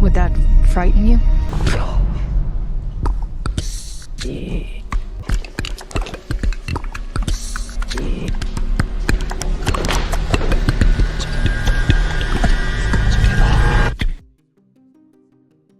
Would that frighten you?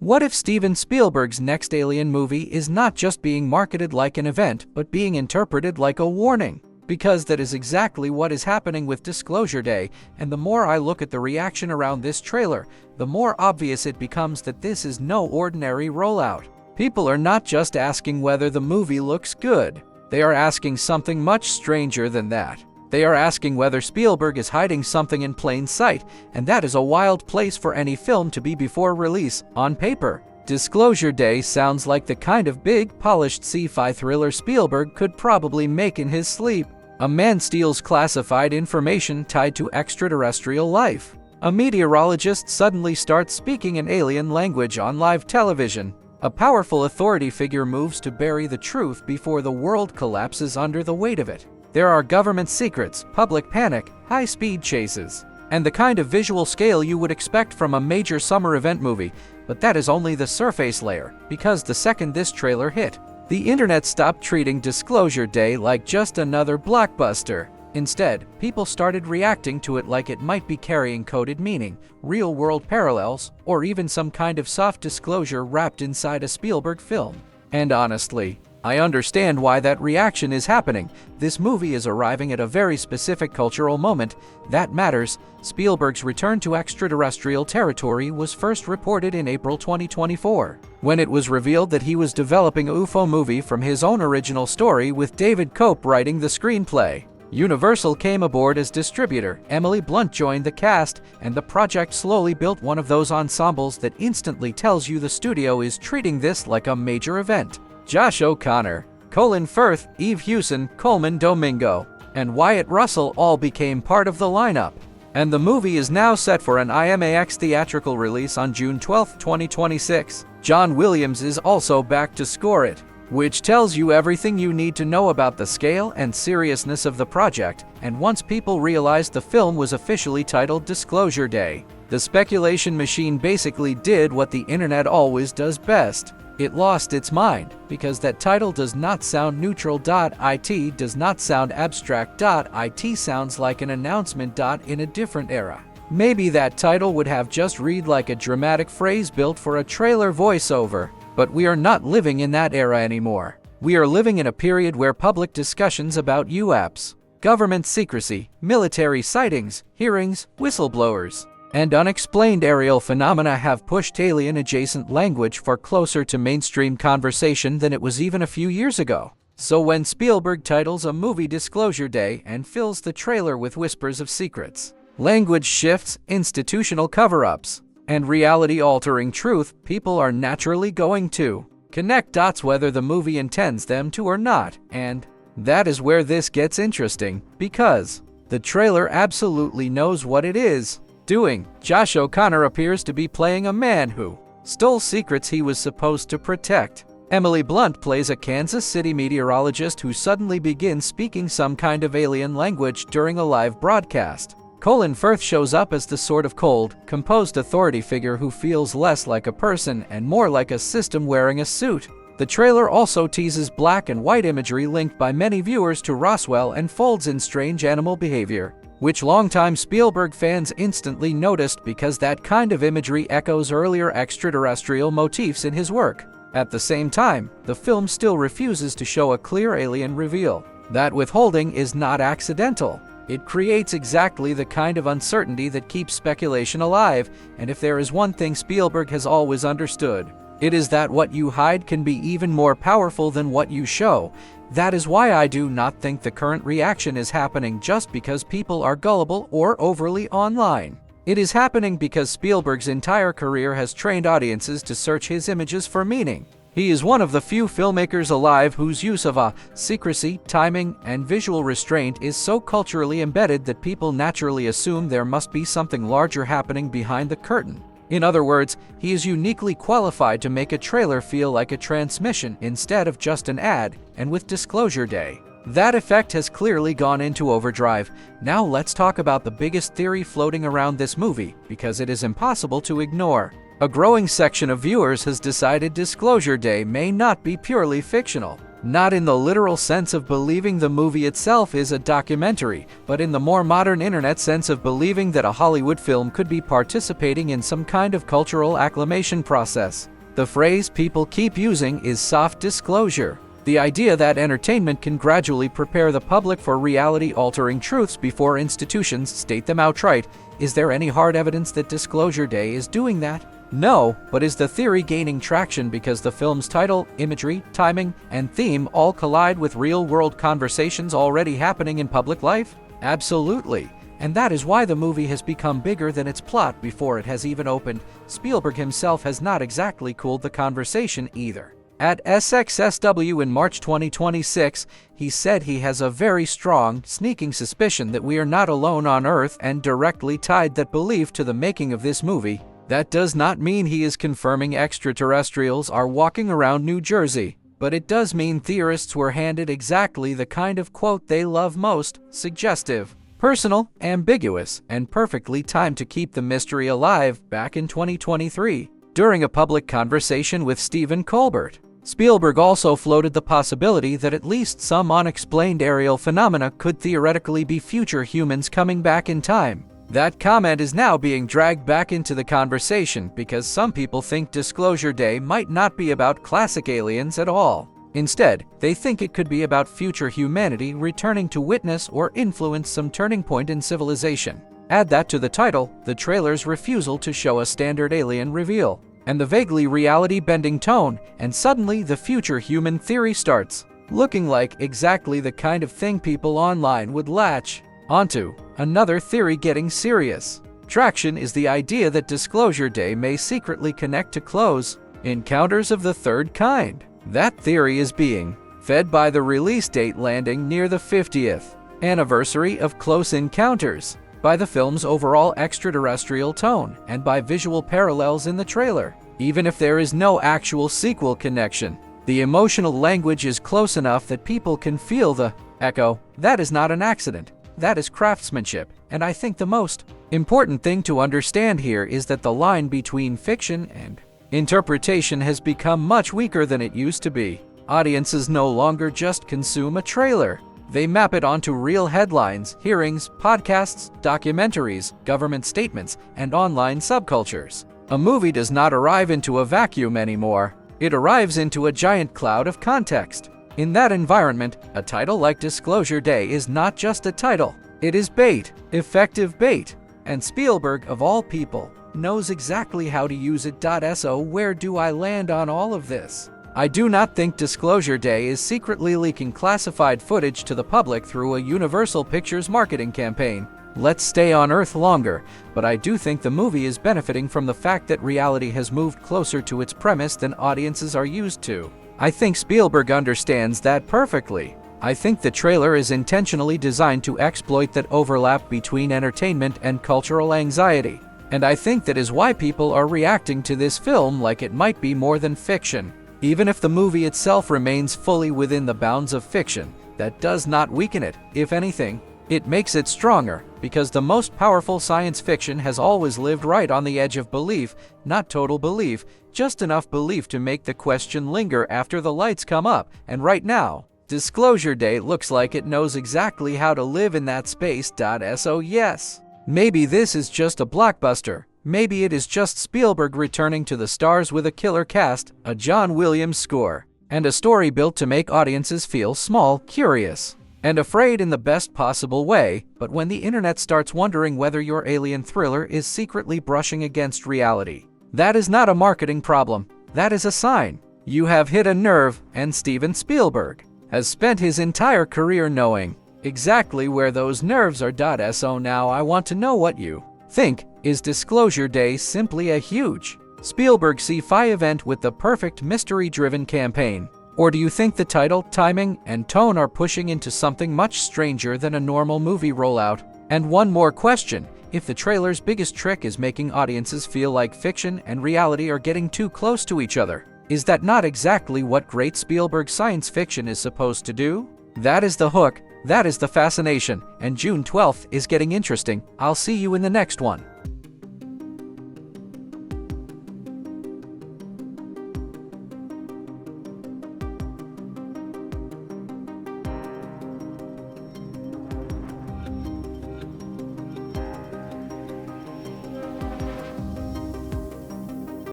What if Steven Spielberg's next Alien movie is not just being marketed like an event, but being interpreted like a warning? Because that is exactly what is happening with Disclosure Day, and the more I look at the reaction around this trailer, the more obvious it becomes that this is no ordinary rollout. People are not just asking whether the movie looks good. They are asking something much stranger than that. They are asking whether Spielberg is hiding something in plain sight, and that is a wild place for any film to be before release, on paper. Disclosure Day sounds like the kind of big, polished sci-fi thriller Spielberg could probably make in his sleep. A man steals classified information tied to extraterrestrial life. A meteorologist suddenly starts speaking an alien language on live television. A powerful authority figure moves to bury the truth before the world collapses under the weight of it. There are government secrets, public panic, high-speed chases, and the kind of visual scale you would expect from a major summer event movie, but that is only the surface layer, because the second this trailer hit, the internet stopped treating Disclosure Day like just another blockbuster. Instead, people started reacting to it like it might be carrying coded meaning, real-world parallels, or even some kind of soft disclosure wrapped inside a Spielberg film. And honestly, I understand why that reaction is happening. This movie is arriving at a very specific cultural moment that matters. Spielberg's return to extraterrestrial territory was first reported in April 2024, when it was revealed that he was developing a UFO movie from his own original story with David Koepp writing the screenplay. Universal came aboard as distributor, Emily Blunt joined the cast, and the project slowly built one of those ensembles that instantly tells you the studio is treating this like a major event. Josh O'Connor, Colin Firth, Hewson, Colman Domingo, and Wyatt Russell all became part of the lineup. And the movie is now set for an IMAX theatrical release on June 12, 2026. John Williams is also back to score it, which tells you everything you need to know about the scale and seriousness of the project. And once people realized the film was officially titled Disclosure Day, the speculation machine basically did what the internet always does best. It lost its mind, because that title does not sound neutral. It does not sound abstract. It sounds like an announcement. In a different era, maybe that title would have just read like a dramatic phrase built for a trailer voiceover. But we are not living in that era anymore. We are living in a period where public discussions about UAPs, government secrecy, military sightings, hearings, whistleblowers, and unexplained aerial phenomena have pushed alien-adjacent language far closer to mainstream conversation than it was even a few years ago. So when Spielberg titles a movie Disclosure Day and fills the trailer with whispers of secrets, language shifts, institutional cover-ups, and reality-altering truth, people are naturally going to connect dots whether the movie intends them to or not. And that is where this gets interesting, because the trailer absolutely knows what it is doing. Josh O'Connor appears to be playing a man who stole secrets he was supposed to protect. Emily Blunt plays a Kansas City meteorologist who suddenly begins speaking some kind of alien language during a live broadcast. Colin Firth shows up as the sort of cold, composed authority figure who feels less like a person and more like a system wearing a suit. The trailer also teases black and white imagery linked by many viewers to Roswell and folds in strange animal behavior, which longtime Spielberg fans instantly noticed because that kind of imagery echoes earlier extraterrestrial motifs in his work. At the same time, the film still refuses to show a clear alien reveal. That withholding is not accidental. It creates exactly the kind of uncertainty that keeps speculation alive, and if there is one thing Spielberg has always understood, it is that what you hide can be even more powerful than what you show. That is why I do not think the current reaction is happening just because people are gullible or overly online. It is happening because Spielberg's entire career has trained audiences to search his images for meaning. He is one of the few filmmakers alive whose use of secrecy, timing, and visual restraint is so culturally embedded that people naturally assume there must be something larger happening behind the curtain. In other words, he is uniquely qualified to make a trailer feel like a transmission instead of just an ad, and with Disclosure Day, that effect has clearly gone into overdrive. Now let's talk about the biggest theory floating around this movie, because it is impossible to ignore. A growing section of viewers has decided Disclosure Day may not be purely fictional. Not in the literal sense of believing the movie itself is a documentary, but in the more modern internet sense of believing that a Hollywood film could be participating in some kind of cultural acclamation process. The phrase people keep using is soft disclosure. The idea that entertainment can gradually prepare the public for reality-altering truths before institutions state them outright. Is there any hard evidence that Disclosure Day is doing that? No, but is the theory gaining traction because the film's title, imagery, timing, and theme all collide with real-world conversations already happening in public life? Absolutely. And that is why the movie has become bigger than its plot before it has even opened. Spielberg himself has not exactly cooled the conversation either. At SXSW in March 2026, he said he has a very strong, sneaking suspicion that we are not alone on Earth and directly tied that belief to the making of this movie. That does not mean he is confirming extraterrestrials are walking around New Jersey, but it does mean theorists were handed exactly the kind of quote they love most: suggestive, personal, ambiguous, and perfectly timed to keep the mystery alive back in 2023, during a public conversation with Stephen Colbert. Spielberg also floated the possibility that at least some unexplained aerial phenomena could theoretically be future humans coming back in time. That comment is now being dragged back into the conversation because some people think Disclosure Day might not be about classic aliens at all. Instead, they think it could be about future humanity returning to witness or influence some turning point in civilization. Add that to the title, the trailer's refusal to show a standard alien reveal, and the vaguely reality-bending tone, and suddenly the future human theory starts looking like exactly the kind of thing people online would latch onto. Another theory getting serious traction is the idea that Disclosure Day may secretly connect to close encounters of the third kind. That theory is being fed by the release date landing near the 50th anniversary of Close Encounters, by the film's overall extraterrestrial tone, and by visual parallels in the trailer. Even if there is no actual sequel connection, the emotional language is close enough that people can feel the echo. That is not an accident. That is craftsmanship. And I think the most important thing to understand here is that the line between fiction and interpretation has become much weaker than it used to be. Audiences no longer just consume a trailer. They map it onto real headlines, hearings, podcasts, documentaries, government statements, and online subcultures. A movie does not arrive into a vacuum anymore. It arrives into a giant cloud of context. In that environment, a title like Disclosure Day is not just a title. It is bait, effective bait. And Spielberg, of all people, knows exactly how to use it. So where do I land on all of this? I do not think Disclosure Day is secretly leaking classified footage to the public through a Universal Pictures marketing campaign. Let's stay on Earth longer, but I do think the movie is benefiting from the fact that reality has moved closer to its premise than audiences are used to. I think Spielberg understands that perfectly. I think the trailer is intentionally designed to exploit that overlap between entertainment and cultural anxiety. And I think that is why people are reacting to this film like it might be more than fiction. Even if the movie itself remains fully within the bounds of fiction, that does not weaken it. If anything, it makes it stronger, because the most powerful science fiction has always lived right on the edge of belief, not total belief, just enough belief to make the question linger after the lights come up. And right now, Disclosure Day looks like it knows exactly how to live in that space. So yes, maybe this is just a blockbuster. Maybe it is just Spielberg returning to the stars with a killer cast, a John Williams score, and a story built to make audiences feel small, curious, and afraid in the best possible way. But when the internet starts wondering whether your alien thriller is secretly brushing against reality, that is not a marketing problem. That is a sign you have hit a nerve, and Steven Spielberg has spent his entire career knowing exactly where those nerves are. So now I want to know what you think. Is Disclosure Day simply a huge Spielberg sci-fi event with the perfect mystery-driven campaign? Or do you think the title, timing, and tone are pushing into something much stranger than a normal movie rollout? And one more question: if the trailer's biggest trick is making audiences feel like fiction and reality are getting too close to each other, is that not exactly what great Spielberg science fiction is supposed to do? That is the hook, that is the fascination, and June 12th is getting interesting. I'll see you in the next one.